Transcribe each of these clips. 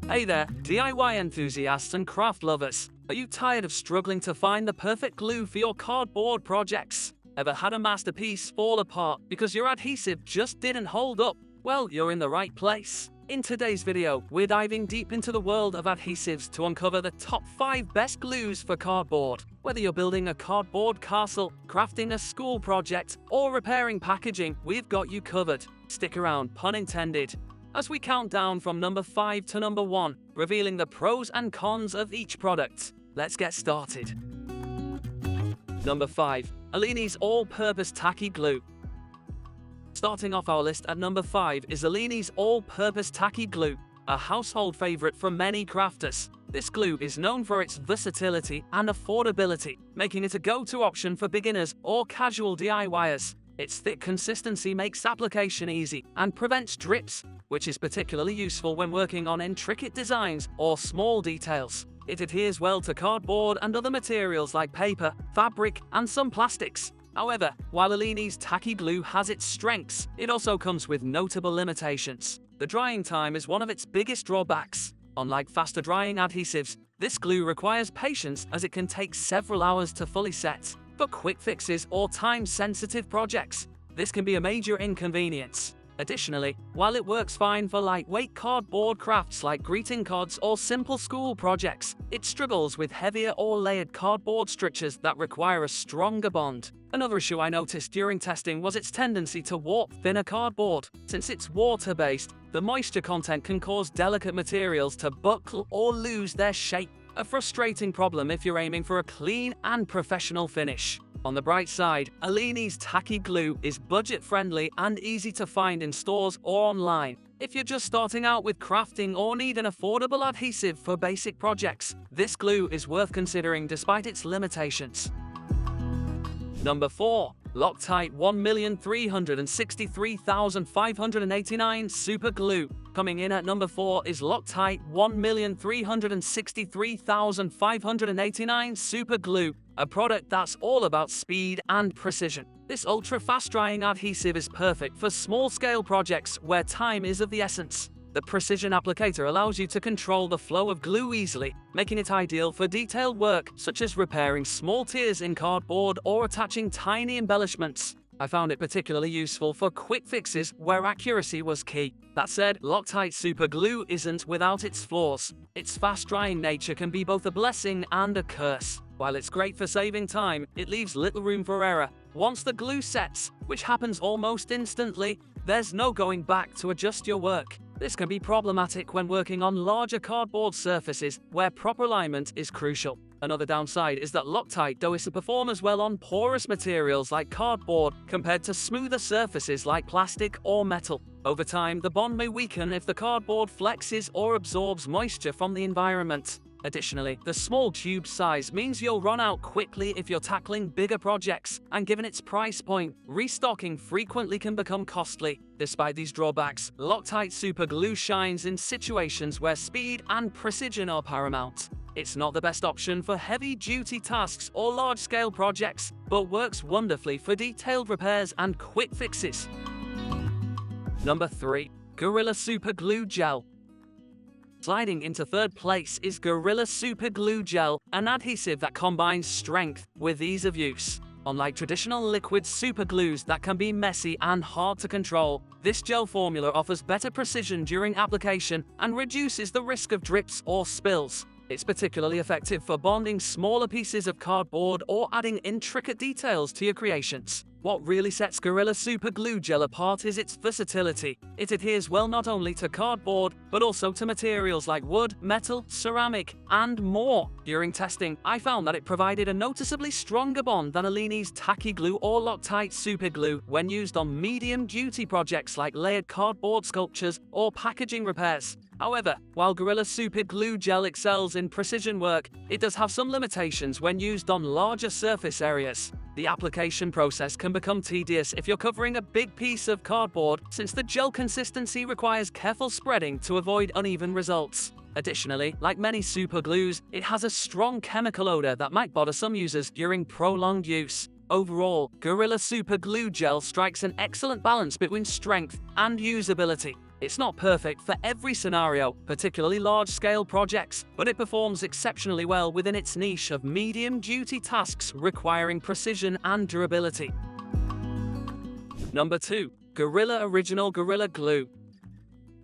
Hey there, DIY enthusiasts and craft lovers. Are you tired of struggling to find the perfect glue for your cardboard projects? Ever had a masterpiece fall apart because your adhesive just didn't hold up? Well, you're in the right place. In today's video, we're diving deep into the world of adhesives to uncover the top 5 best glues for cardboard. Whether you're building a cardboard castle, crafting a school project, or repairing packaging, we've got you covered. Stick around, pun intended, as we count down from number 5 to number 1, revealing the pros and cons of each product. Let's get started. Number 5. Aleene's All-Purpose Tacky Glue. Starting off our list at number 5 is Aleene's All-Purpose Tacky Glue, a household favorite for many crafters. This glue is known for its versatility and affordability, making it a go-to option for beginners or casual DIYers. Its thick consistency makes application easy and prevents drips, which is particularly useful when working on intricate designs or small details. It adheres well to cardboard and other materials like paper, fabric, and some plastics. However, while Aleene's Tacky Glue has its strengths, it also comes with notable limitations. The drying time is one of its biggest drawbacks. Unlike faster drying adhesives, this glue requires patience as it can take several hours to fully set. For quick fixes or time-sensitive projects, this can be a major inconvenience. Additionally, while it works fine for lightweight cardboard crafts like greeting cards or simple school projects, it struggles with heavier or layered cardboard structures that require a stronger bond. Another issue I noticed during testing was its tendency to warp thinner cardboard. Since it's water-based, the moisture content can cause delicate materials to buckle or lose their shape. A frustrating problem if you're aiming for a clean and professional finish. On the bright side, Aleene's Tacky Glue is budget-friendly and easy to find in stores or online. If you're just starting out with crafting or need an affordable adhesive for basic projects, this glue is worth considering despite its limitations. Number 4. Loctite 1,363,589 Super Glue. Coming in at number 4 is Loctite 1,363,589 Super Glue, a product that's all about speed and precision. This ultra-fast drying adhesive is perfect for small-scale projects where time is of the essence. The precision applicator allows you to control the flow of glue easily, making it ideal for detailed work such as repairing small tears in cardboard or attaching tiny embellishments. I found it particularly useful for quick fixes where accuracy was key. That said, Loctite Super Glue isn't without its flaws. Its fast-drying nature can be both a blessing and a curse. While it's great for saving time, it leaves little room for error. Once the glue sets, which happens almost instantly, there's no going back to adjust your work. This can be problematic when working on larger cardboard surfaces where proper alignment is crucial. Another downside is that Loctite doesn't perform as well on porous materials like cardboard compared to smoother surfaces like plastic or metal. Over time, the bond may weaken if the cardboard flexes or absorbs moisture from the environment. Additionally, the small tube size means you'll run out quickly if you're tackling bigger projects, and given its price point, restocking frequently can become costly. Despite these drawbacks, Loctite Super Glue shines in situations where speed and precision are paramount. It's not the best option for heavy-duty tasks or large-scale projects, but works wonderfully for detailed repairs and quick fixes. Number 3. Gorilla Super Glue Gel. Sliding into third place is Gorilla Super Glue Gel, an adhesive that combines strength with ease of use. Unlike traditional liquid super glues that can be messy and hard to control, this gel formula offers better precision during application and reduces the risk of drips or spills. It's particularly effective for bonding smaller pieces of cardboard or adding intricate details to your creations. What really sets Gorilla Super Glue Gel apart is its versatility. It adheres well not only to cardboard, but also to materials like wood, metal, ceramic, and more. During testing, I found that it provided a noticeably stronger bond than Aleene's Tacky Glue or Loctite Super Glue when used on medium-duty projects like layered cardboard sculptures or packaging repairs. However, while Gorilla Super Glue Gel excels in precision work, it does have some limitations when used on larger surface areas. The application process can become tedious if you're covering a big piece of cardboard, since the gel consistency requires careful spreading to avoid uneven results. Additionally, like many super glues, it has a strong chemical odor that might bother some users during prolonged use. Overall, Gorilla Super Glue Gel strikes an excellent balance between strength and usability. It's not perfect for every scenario, particularly large-scale projects, but it performs exceptionally well within its niche of medium-duty tasks requiring precision and durability. Number 2. Gorilla Original Gorilla Glue.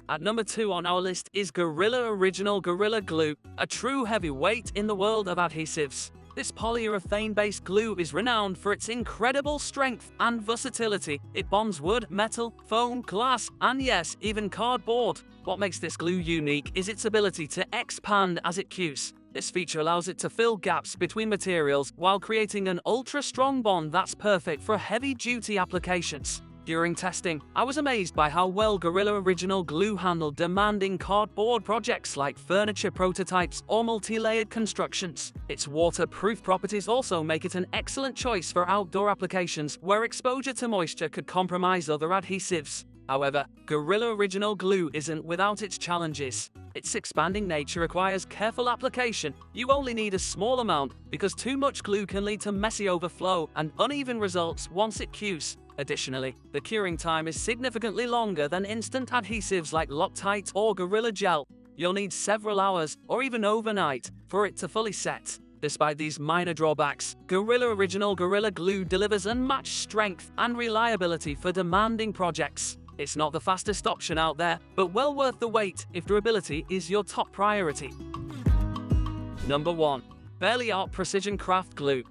At number 2 on our list is Gorilla Original Gorilla Glue, a true heavyweight in the world of adhesives. This polyurethane-based glue is renowned for its incredible strength and versatility. It bonds wood, metal, foam, glass, and yes, even cardboard. What makes this glue unique is its ability to expand as it cues. This feature allows it to fill gaps between materials while creating an ultra-strong bond that's perfect for heavy-duty applications. During testing, I was amazed by how well Gorilla Original Glue handled demanding cardboard projects like furniture prototypes or multi-layered constructions. Its waterproof properties also make it an excellent choice for outdoor applications where exposure to moisture could compromise other adhesives. However, Gorilla Original Glue isn't without its challenges. Its expanding nature requires careful application. You only need a small amount because too much glue can lead to messy overflow and uneven results once it cues. Additionally, the curing time is significantly longer than instant adhesives like Loctite or Gorilla Gel. You'll need several hours, or even overnight, for it to fully set. Despite these minor drawbacks, Gorilla Original Gorilla Glue delivers unmatched strength and reliability for demanding projects. It's not the fastest option out there, but well worth the wait if durability is your top priority. Number 1. Barely Art Precision Craft Glue.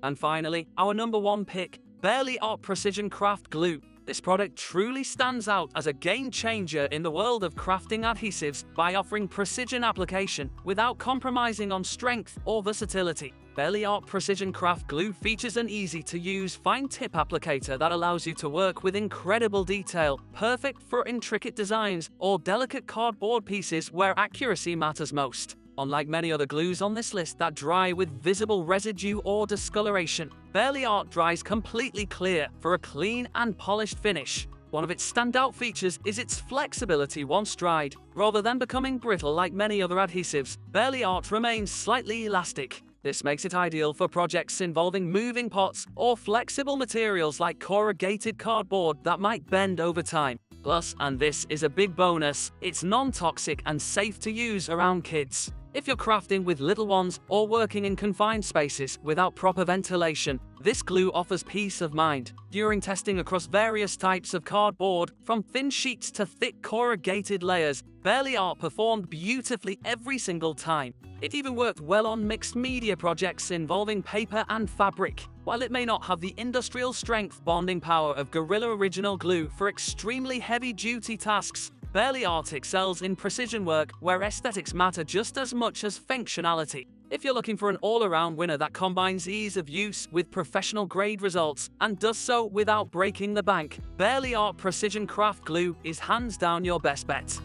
And finally, our number 1 pick, Barely Art Precision Craft Glue. This product truly stands out as a game changer in the world of crafting adhesives by offering precision application without compromising on strength or versatility. Barely Art Precision Craft Glue features an easy-to-use fine-tip applicator that allows you to work with incredible detail, perfect for intricate designs or delicate cardboard pieces where accuracy matters most. Unlike many other glues on this list that dry with visible residue or discoloration, Barely Art dries completely clear for a clean and polished finish. One of its standout features is its flexibility once dried. Rather than becoming brittle like many other adhesives, Barely Art remains slightly elastic. This makes it ideal for projects involving moving pots or flexible materials like corrugated cardboard that might bend over time. Plus, and this is a big bonus, it's non-toxic and safe to use around kids. If you're crafting with little ones or working in confined spaces without proper ventilation, this glue offers peace of mind. During testing across various types of cardboard, from thin sheets to thick corrugated layers, Barely Art performed beautifully every single time. It even worked well on mixed media projects involving paper and fabric. While it may not have the industrial strength bonding power of Gorilla Original Glue for extremely heavy-duty tasks, Barely Art excels in precision work where aesthetics matter just as much as functionality. If you're looking for an all-around winner that combines ease of use with professional-grade results and does so without breaking the bank, Barely Art Precision Craft Glue is hands down your best bet.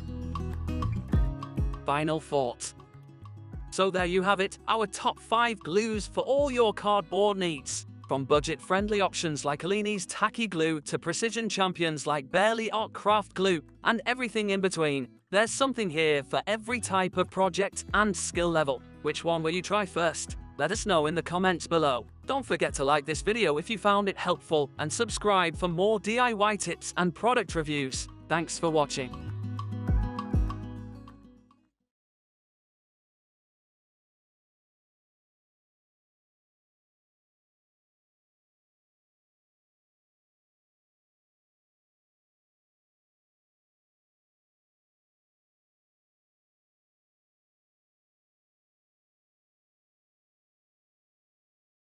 Final thought. So there you have it, our top 5 glues for all your cardboard needs. From budget-friendly options like Aleene's Tacky glue to precision champions like Barely Art Craft Glue and everything in between, there's something here for every type of project and skill level. Which one will you try first? Let us know in the comments below. Don't forget to like this video if you found it helpful and subscribe for more DIY tips and product reviews. Thanks for watching.